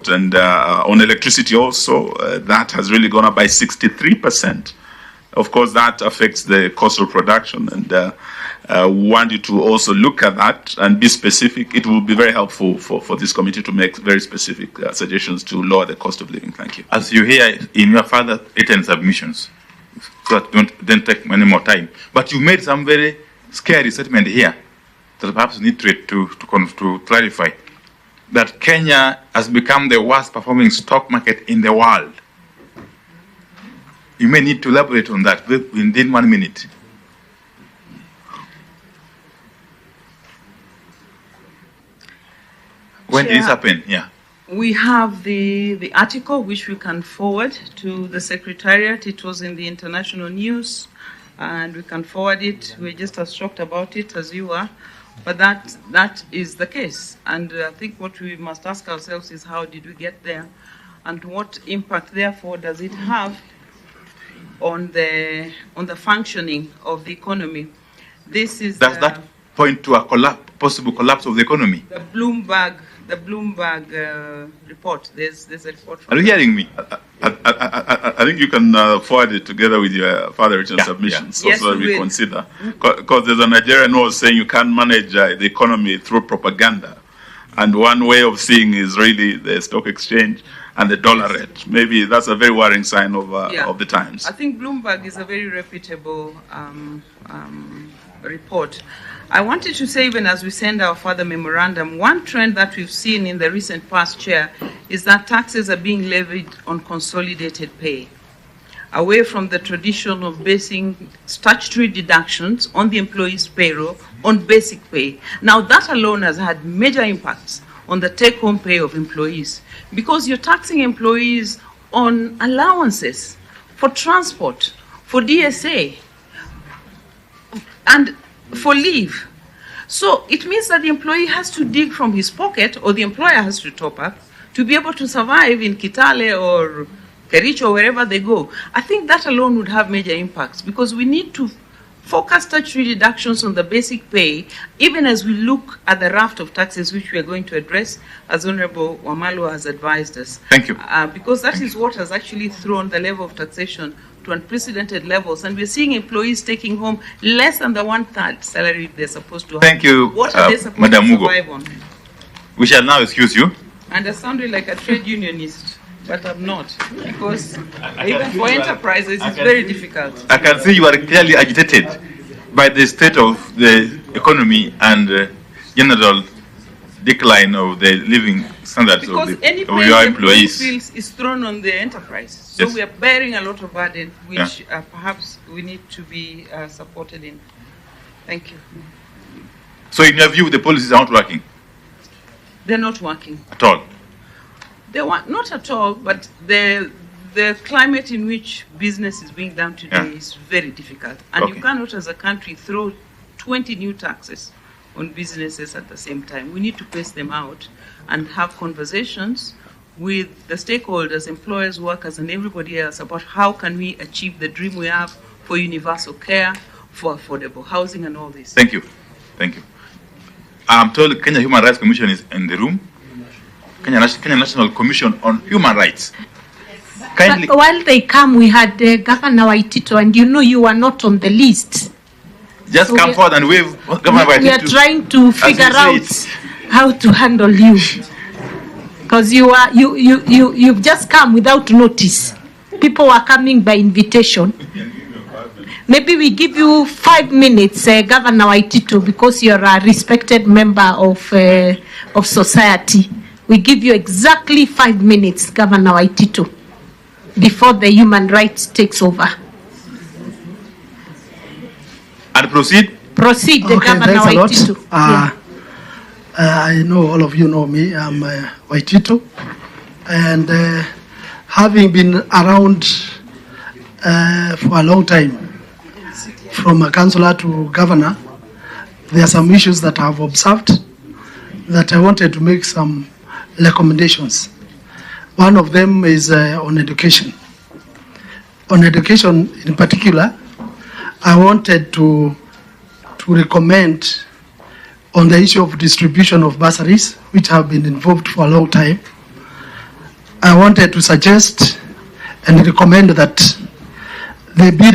And on electricity also, that has really gone up by 63%. Of course, that affects the cost of production, and want you to also look at that and be specific. It will be very helpful for this committee to make very specific suggestions to lower the cost of living. Thank you. As you hear in your father written submissions, so that don't take any more time. But you made some very scary statement here that perhaps need to clarify. That Kenya has become the worst performing stock market in the world. You may need to elaborate on that within 1 minute. When did this happen? Yeah. We have the article which we can forward to the Secretariat. It was in the international news, and we can forward it. We're just as shocked about it as you are. But that is the case. And I think what we must ask ourselves is, how did we get there? And what impact, therefore, does it have on the functioning of the economy? This is Does that point to a possible collapse of the economy? The Bloomberg report. There's a report from... Are you hearing me? I think you can forward it together with your father written submissions, Yes, so that we consider. Because there's a Nigerian who was saying you can't manage the economy through propaganda. And one way of seeing is really the stock exchange and the dollar rate. Maybe that's a very worrying sign of the times. I think Bloomberg is a very reputable report. I wanted to say, even as we send our further memorandum, one trend that we've seen in the recent past, Chair, is that taxes are being levied on consolidated pay, away from the tradition of basing statutory deductions on the employee's payroll on basic pay. Now, that alone has had major impacts on the take-home pay of employees, because you're taxing employees on allowances for transport, for DSA, and for leave. So it means that the employee has to dig from his pocket, or the employer has to top up, to be able to survive in Kitale or Kericho or wherever they go. I think that alone would have major impacts, because we need to focus statutory deductions on the basic pay, even as we look at the raft of taxes which we are going to address, as Honorable Wamalwa has advised us. Thank you. Because that is what has actually thrown the level of taxation to unprecedented levels, and we're seeing employees taking home less than the 1/3 salary they're supposed to have. Thank you, What are they supposed Madam to Mugo. survive on? We shall now excuse you. And I sounded like a trade unionist, but I'm not, because even for enterprises, it's very difficult. I can see you are clearly agitated by the state of the economy and general decline of the living standards of your employees. Because is thrown on the enterprise. So we are bearing a lot of burden, which perhaps we need to be supported in. Thank you. So in your view, the policies are not working? They're not working. At all? They want, not at all, but the climate in which business is being done today is very difficult. And you cannot, as a country, throw 20 new taxes on businesses at the same time. We need to pace them out and have conversations with the stakeholders, employers, workers, and everybody else about how can we achieve the dream we have for universal care, for affordable housing, and all this. Thank you. Thank you. I'm told the Kenya Human Rights Commission is in the room. Kenya National Commission on Human Rights. Kindly. But while they come, we had Governor Waitito, and you were not on the list. Just so come forward and wave Governor Waitito. We are trying to figure out how to handle you, because you've just come without notice. People are coming by invitation. Maybe we give you 5 minutes, Governor Waitito, because you're a respected member of society. We give you exactly 5 minutes, Governor Waitito, before the human rights takes over. And proceed? Proceed, the Governor Waitito. I know all of you know me. I'm Waitito. And having been around for a long time, from a councillor to governor, there are some issues that I have observed that I wanted to make some recommendations. One of them is on education. On education in particular, I wanted to recommend on the issue of distribution of bursaries, which have been involved for a long time. I wanted to suggest and recommend that the bill